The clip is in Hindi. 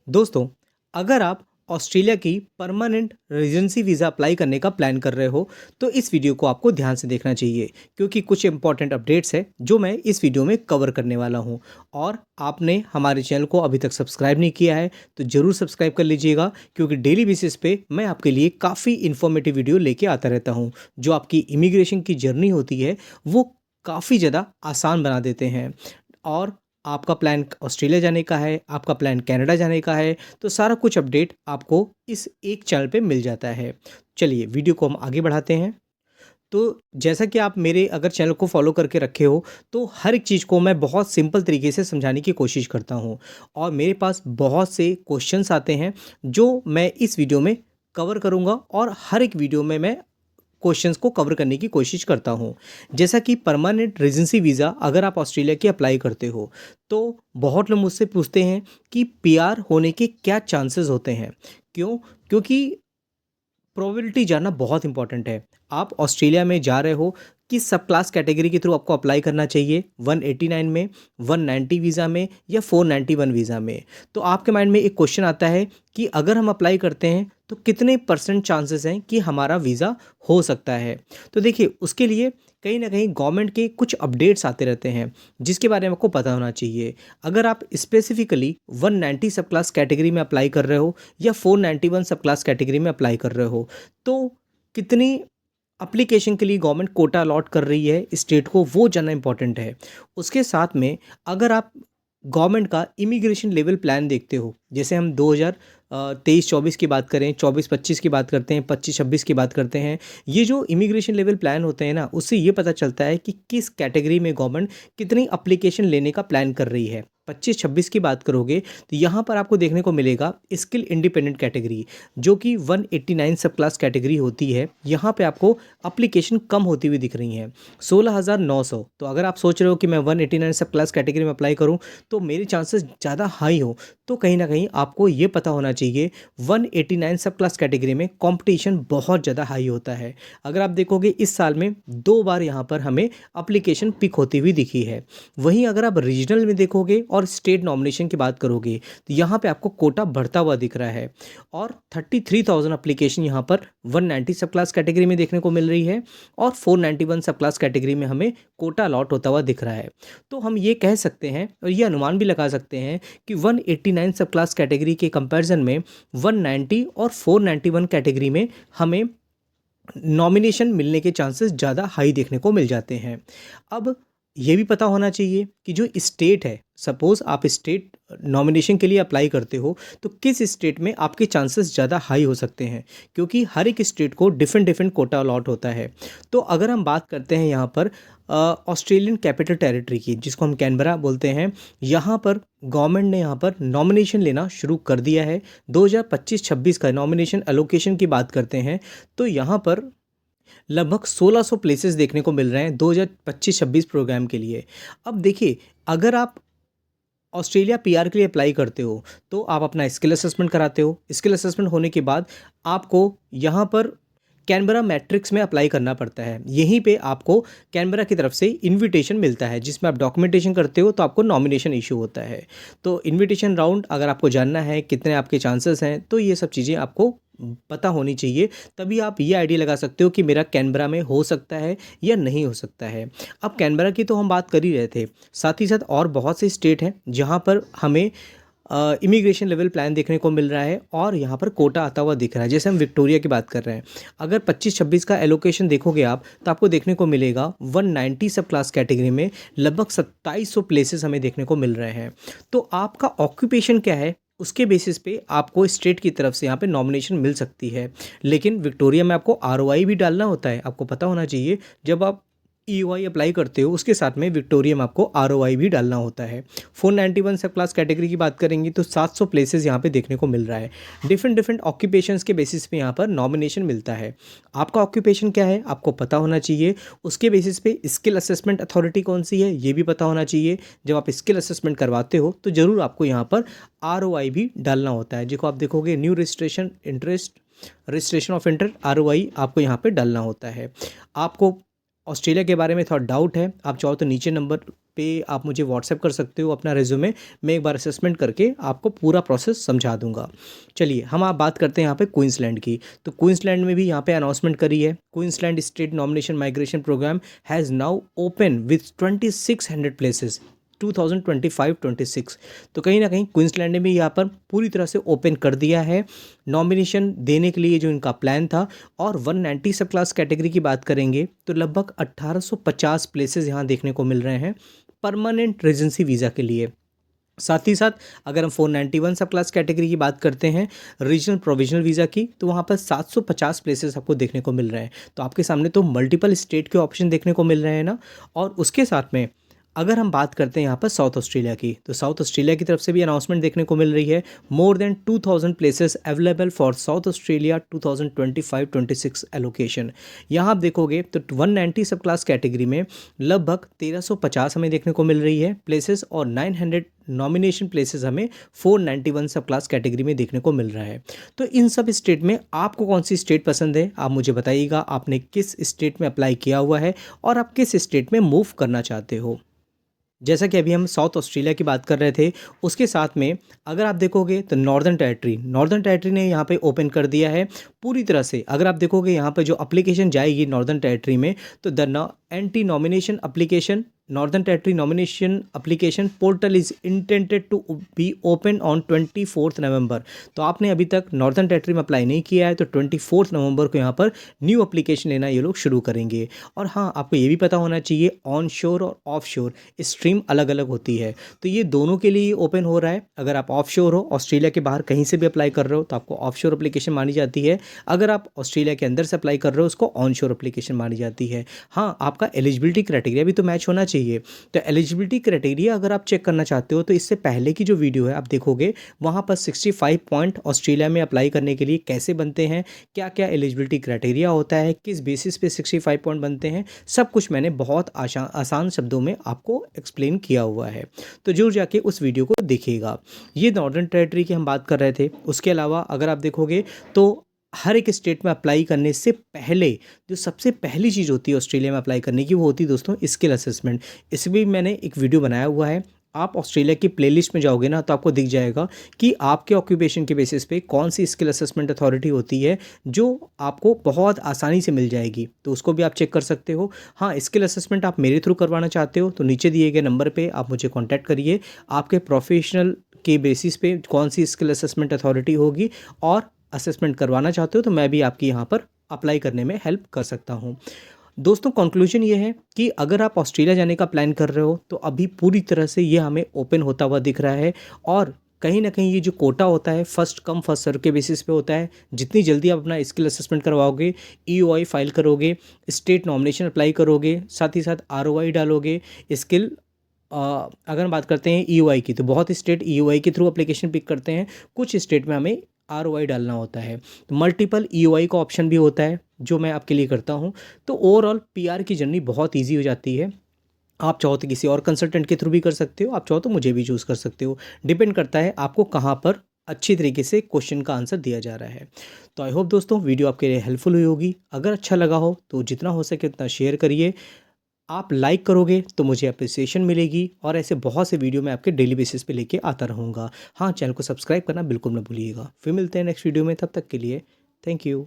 दोस्तों, अगर आप ऑस्ट्रेलिया की परमानेंट रेजिडेंसी वीज़ा अप्लाई करने का प्लान कर रहे हो, तो इस वीडियो को आपको ध्यान से देखना चाहिए क्योंकि कुछ इंपॉर्टेंट अपडेट्स हैं जो मैं इस वीडियो में कवर करने वाला हूं। और आपने हमारे चैनल को अभी तक सब्सक्राइब नहीं किया है, तो ज़रूर सब्सक्राइब कर लीजिएगा क्योंकि डेली बेसिस पे मैं आपके लिए काफ़ी इन्फॉर्मेटिव वीडियो लेके आता रहता हूँ, जो आपकी इमिग्रेशन की जर्नी होती है, वो काफ़ी ज़्यादा आसान बना देते हैं। और आपका प्लान ऑस्ट्रेलिया जाने का है, आपका प्लान कनाडा जाने का है, तो सारा कुछ अपडेट आपको इस एक चैनल पे मिल जाता है। चलिए वीडियो को हम आगे बढ़ाते हैं। तो जैसा कि आप मेरे अगर चैनल को फॉलो करके रखे हो, तो हर एक चीज़ को मैं बहुत सिंपल तरीके से समझाने की कोशिश करता हूँ और मेरे पास बहुत से क्वेश्चंस आते हैं जो मैं इस वीडियो में कवर करूँगा और हर एक वीडियो में मैं क्वेश्चंस को कवर करने की कोशिश करता हूँ। जैसा कि परमानेंट रेजिडेंसी वीज़ा अगर आप ऑस्ट्रेलिया की अप्लाई करते हो, तो बहुत लोग मुझसे पूछते हैं कि पीआर होने के क्या चांसेस होते हैं? क्यों? क्योंकि प्रोबेबिलिटी जानना बहुत इंपॉर्टेंट है। आप ऑस्ट्रेलिया में जा रहे हो, किस सब क्लास कैटेगरी के थ्रू आपको अप्लाई करना चाहिए? 189 में, 190 वीज़ा में या 491 वीज़ा में? तो आपके माइंड में एक क्वेश्चन आता है कि अगर हम अप्लाई करते हैं तो कितने परसेंट चांसेस हैं कि हमारा वीज़ा हो सकता है? तो देखिए, उसके लिए कहीं न कहीं गवर्नमेंट के कुछ अपडेट्स आते रहते हैं जिसके बारे में आपको पता होना चाहिए। अगर आप स्पेसिफिकली 190 सब क्लास कैटेगरी में अप्लाई कर रहे हो या 491 सब क्लास कैटेगरी में अप्लाई कर रहे हो, तो कितनी एप्लीकेशन के लिए गवर्नमेंट कोटा अलॉट कर रही है स्टेट को, वो जानना इंपॉर्टेंट है। उसके साथ में अगर आप गवर्नमेंट का इमिग्रेशन लेवल प्लान देखते हो, जैसे हम 2023-24 की बात करें, 24-25 की बात करते हैं, 25-26 की बात करते हैं, ये जो इमिग्रेशन लेवल प्लान होते हैं ना, उससे ये पता चलता है कि किस कैटेगरी में गवर्नमेंट कितनी एप्लीकेशन लेने का प्लान कर रही है। 25-26 की बात करोगे तो यहाँ पर आपको देखने को मिलेगा स्किल इंडिपेंडेंट कैटेगरी, जो कि 189 सब क्लास कैटेगरी होती है। यहाँ पे आपको एप्लीकेशन कम होती हुई दिख रही हैं, 16,900। तो अगर आप सोच रहे हो कि मैं 189 सब क्लास कैटेगरी में अप्लाई करूँ तो मेरे चांसेस ज़्यादा हाई हो, तो कहीं ना कहीं आपको ये पता होना चाहिए 189 सब क्लास कैटेगरी में कंपटीशन बहुत ज़्यादा हाई होता है। अगर आप देखोगे इस साल में 2 बार यहाँ पर हमें एप्लीकेशन पिक होती हुई दिखी है। वहीं अगर आप रीजनल में देखोगे और स्टेट नॉमिनेशन की बात करोगे तो यहाँ पे आपको कोटा बढ़ता हुआ दिख रहा है और 33,000 एप्लीकेशन यहाँ पर 190 सब क्लास कैटेगरी में देखने को मिल रही है और 491 सब क्लास कैटेगरी में हमें कोटा अलॉट होता हुआ दिख रहा है। तो हम ये कह सकते हैं और ये अनुमान भी लगा सकते हैं कि 189 सब क्लास कैटेगरी के कंपैरिजन में 190 और 491 कैटेगरी में हमें नॉमिनेशन मिलने के चांसेस ज़्यादा हाई देखने को मिल जाते हैं। अब ये भी पता होना चाहिए कि जो स्टेट है, सपोज़ आप स्टेट नॉमिनेशन के लिए अप्लाई करते हो, तो किस स्टेट में आपके चांसेस ज़्यादा हाई हो सकते हैं, क्योंकि हर एक स्टेट को डिफरेंट डिफरेंट कोटा अलॉट होता है। तो अगर हम बात करते हैं यहाँ पर ऑस्ट्रेलियन कैपिटल टेरिटरी की, जिसको हम कैनबरा बोलते हैं, यहाँ पर गवर्नमेंट ने यहाँ पर नॉमिनेशन लेना शुरू कर दिया है। 2025-26 का नॉमिनेशन एलोकेशन की बात करते हैं तो यहाँ पर लगभग 1600 प्लेसेस देखने को मिल रहे हैं 2025-26 प्रोग्राम के लिए। अब देखिए, अगर आप ऑस्ट्रेलिया पीआर के लिए अप्लाई करते हो तो आप अपना स्किल असेसमेंट कराते हो। स्किल असेसमेंट होने के बाद आपको यहाँ पर कैनबरा मैट्रिक्स में अप्लाई करना पड़ता है। यहीं पे आपको कैनबरा की तरफ से इनविटेशन मिलता है जिसमें आप डॉक्यूमेंटेशन करते हो तो आपको नॉमिनेशन इशू होता है। तो इनविटेशन राउंड अगर आपको जानना है कितने आपके चांसेस हैं, तो ये सब चीज़ें आपको पता होनी चाहिए, तभी आप ये आइडिया लगा सकते हो कि मेरा कैनबरा में हो सकता है या नहीं हो सकता है। अब कैनबरा की तो हम बात कर ही रहे थे, साथ ही साथ और बहुत से स्टेट हैं जहाँ पर हमें इमिग्रेशन लेवल प्लान देखने को मिल रहा है और यहाँ पर कोटा आता हुआ दिख रहा है। जैसे हम विक्टोरिया की बात कर रहे हैं, अगर 25-26 का एलोकेशन देखोगे आप तो आपको देखने को मिलेगा 190 सब क्लास कैटेगरी में लगभग 2700 प्लेसेस हमें देखने को मिल रहे हैं। तो आपका ऑक्यूपेशन क्या है, उसके बेसिस पे आपको स्टेट की तरफ से यहाँ पे नॉमिनेशन मिल सकती है। लेकिन विक्टोरिया में आपको आरओआई भी डालना होता है, आपको पता होना चाहिए। जब आप ईओआई अप्लाई करते हो उसके साथ में विक्टोरिया में आपको आरओआई भी डालना होता है। 491 सब क्लास कैटेगरी की बात करेंगे तो 700 प्लेसेस यहाँ पे देखने को मिल रहा है। डिफरेंट डिफरेंट ऑक्यूपेशंस के बेसिस पे यहाँ पर नॉमिनेशन मिलता है। आपका ऑक्यूपेशन क्या है आपको पता होना चाहिए। उसके बेसिस पे स्किल असेसमेंट अथॉरिटी कौन सी है ये भी पता होना चाहिए। जब आप स्किल असेसमेंट करवाते हो तो ज़रूर आपको यहाँ पर आरओआई भी डालना होता है, जिसको आप देखोगे new registration of interest, ROI आपको यहाँ पे डालना होता है। आपको ऑस्ट्रेलिया के बारे में थोड़ा डाउट है, आप चाहो तो नीचे नंबर पे आप मुझे व्हाट्सएप कर सकते हो अपना रिज्यूमे। मैं एक बार असेसमेंट करके आपको पूरा प्रोसेस समझा दूंगा। चलिए हम आप बात करते हैं यहाँ पे क्वींसलैंड की। तो क्वींसलैंड में भी यहाँ पे अनाउंसमेंट करी है। Queensland state nomination migration program has now open with 2600 places 2025-26। तो कहीं ना कहीं क्वींसलैंड ने भी यहाँ पर पूरी तरह से ओपन कर दिया है नॉमिनेशन देने के लिए जो इनका प्लान था। और 190 सब क्लास कैटेगरी की बात करेंगे तो लगभग 1850 प्लेसेस यहाँ देखने को मिल रहे हैं परमानेंट रेजिडेंसी वीज़ा के लिए। साथ ही साथ अगर हम 491 सब क्लास कैटेगरी की बात करते हैं रीजनल प्रोविजनल वीज़ा की, तो वहाँ पर 750 प्लेसेस आपको देखने को मिल रहे हैं। तो आपके सामने तो मल्टीपल स्टेट के ऑप्शन देखने को मिल रहे हैं ना। और उसके साथ में अगर हम बात करते हैं यहाँ पर साउथ ऑस्ट्रेलिया की, तो साउथ ऑस्ट्रेलिया की तरफ से भी अनाउंसमेंट देखने को मिल रही है। More than 2000 places available for south Australia 2025-26 allocation. यहाँ आप देखोगे तो 190 सब क्लास कैटेगरी में लगभग 1350 हमें देखने को मिल रही है प्लेसेस, और 900 नॉमिनेशन प्लेसेस हमें 491 सब क्लास कैटेगरी में देखने को मिल रहा है। तो इन सब स्टेट में आपको कौन सी स्टेट पसंद है, आप मुझे बताइएगा। आपने किस स्टेट में अप्लाई किया हुआ है और आप किस स्टेट में मूव करना चाहते हो। जैसा कि अभी हम साउथ ऑस्ट्रेलिया की बात कर रहे थे, उसके साथ में अगर आप देखोगे तो नॉर्दर्न टेरिटरी ने यहाँ पे ओपन कर दिया है पूरी तरह से। अगर आप देखोगे यहाँ पे जो एप्लीकेशन जाएगी नॉर्दर्न टेरिटरी में, तो the NT nomination application northern territory nomination application portal is intended to be open on 24 नवंबर। तो आपने अभी तक नॉर्दर्न टेरिटरी में अप्लाई नहीं किया है तो 24 नवंबर को यहाँ पर न्यू एप्लीकेशन लेना ये लोग शुरू करेंगे। और हाँ, आपको ये भी पता होना चाहिए ऑन शोर और ऑफ शोर स्ट्रीम अलग अलग होती है, तो ये दोनों के लिए ओपन हो रहा है। अगर आप ऑफ शोर हो, ऑस्ट्रेलिया के बाहर कहीं से भी अप्लाई कर रहे हो, तो आपको ऑफ शोर एप्लीकेशन मानी जाती है। अगर आप ऑस्ट्रेलिया के अंदर से अप्लाई कर रहे हो, उसको ऑन शोर एप्लीकेशन मानी जाती है। हाँ, आपका एलिजिबिलिटी क्राइटेरिया भी तो मैच होना चाहिए। तो एलिजिबिलिटी क्राइटेरिया अगर आप चेक करना चाहते हो, तो इससे पहले की जो वीडियो है आप देखोगे, वहाँ पर 65 पॉइंट ऑस्ट्रेलिया में अप्लाई करने के लिए कैसे बनते हैं, क्या क्या एलिजिबिलिटी क्राइटेरिया होता है, किस बेसिस पे 65 पॉइंट बनते हैं, सब कुछ मैंने बहुत आसान शब्दों में आपको एक्सप्लेन किया हुआ है। तो जरूर जाके उस वीडियो को देखिएगा। ये नॉर्दर्न टेरिटरी की हम बात कर रहे थे। उसके अलावा अगर आप देखोगे तो हर एक स्टेट में अप्लाई करने से पहले जो सबसे पहली चीज़ होती है ऑस्ट्रेलिया में अप्लाई करने की, वो होती है दोस्तों स्किल असेसमेंट। इस भी मैंने एक वीडियो बनाया हुआ है। आप ऑस्ट्रेलिया की प्लेलिस्ट में जाओगे ना, तो आपको दिख जाएगा कि आपके ऑक्यूपेशन के बेसिस पे कौन सी स्किल असेसमेंट अथॉरिटी होती है जो आपको बहुत आसानी से मिल जाएगी। तो उसको भी आप चेक कर सकते हो। हाँ, स्किल असेसमेंट आप मेरे थ्रू करवाना चाहते हो तो नीचे दिए गए नंबर पर आप मुझे कॉन्टैक्ट करिए। आपके प्रोफेशनल के बेसिस पे कौन सी स्किल असेसमेंट अथॉरिटी होगी और असेसमेंट करवाना चाहते हो, तो मैं भी आपकी यहाँ पर अप्लाई करने में हेल्प कर सकता हूँ। दोस्तों, कंक्लूजन ये है कि अगर आप ऑस्ट्रेलिया जाने का प्लान कर रहे हो, तो अभी पूरी तरह से ये हमें ओपन होता हुआ दिख रहा है। और कहीं ना कहीं ये जो कोटा होता है फर्स्ट कम फर्स्ट सर्व के बेसिस पे होता है। जितनी जल्दी आप अपना स्किल असेसमेंट करवाओगे, EOI फाइल करोगे, स्टेट नॉमिनेशन अप्लाई करोगे, साथ ही साथ ROI डालोगे, स्किल अगर हम बात करते हैं EOI की, तो बहुत स्टेट EOI के थ्रू एप्लीकेशन पिक करते हैं। कुछ स्टेट में हमें ROI डालना होता है। तो मल्टीपल EOI का ऑप्शन भी होता है जो मैं आपके लिए करता हूँ। तो ओवरऑल PR की जर्नी बहुत ईजी हो जाती है। आप चाहो तो किसी और कंसल्टेंट के थ्रू भी कर सकते हो, आप चाहो तो मुझे भी चूज़ कर सकते हो। डिपेंड करता है आपको कहाँ पर अच्छी तरीके से क्वेश्चन का आंसर दिया जा रहा है। तो आई होप दोस्तों वीडियो आपके लिए हेल्पफुल हुई होगी। अगर अच्छा लगा हो तो जितना हो सके उतना शेयर करिए। आप लाइक करोगे तो मुझे अप्रिसिएशन मिलेगी, और ऐसे बहुत से वीडियो मैं आपके डेली बेसिस पे लेके आता रहूँगा। हाँ, चैनल को सब्सक्राइब करना बिल्कुल ना भूलिएगा। फिर मिलते हैं नेक्स्ट वीडियो में, तब तक के लिए थैंक यू।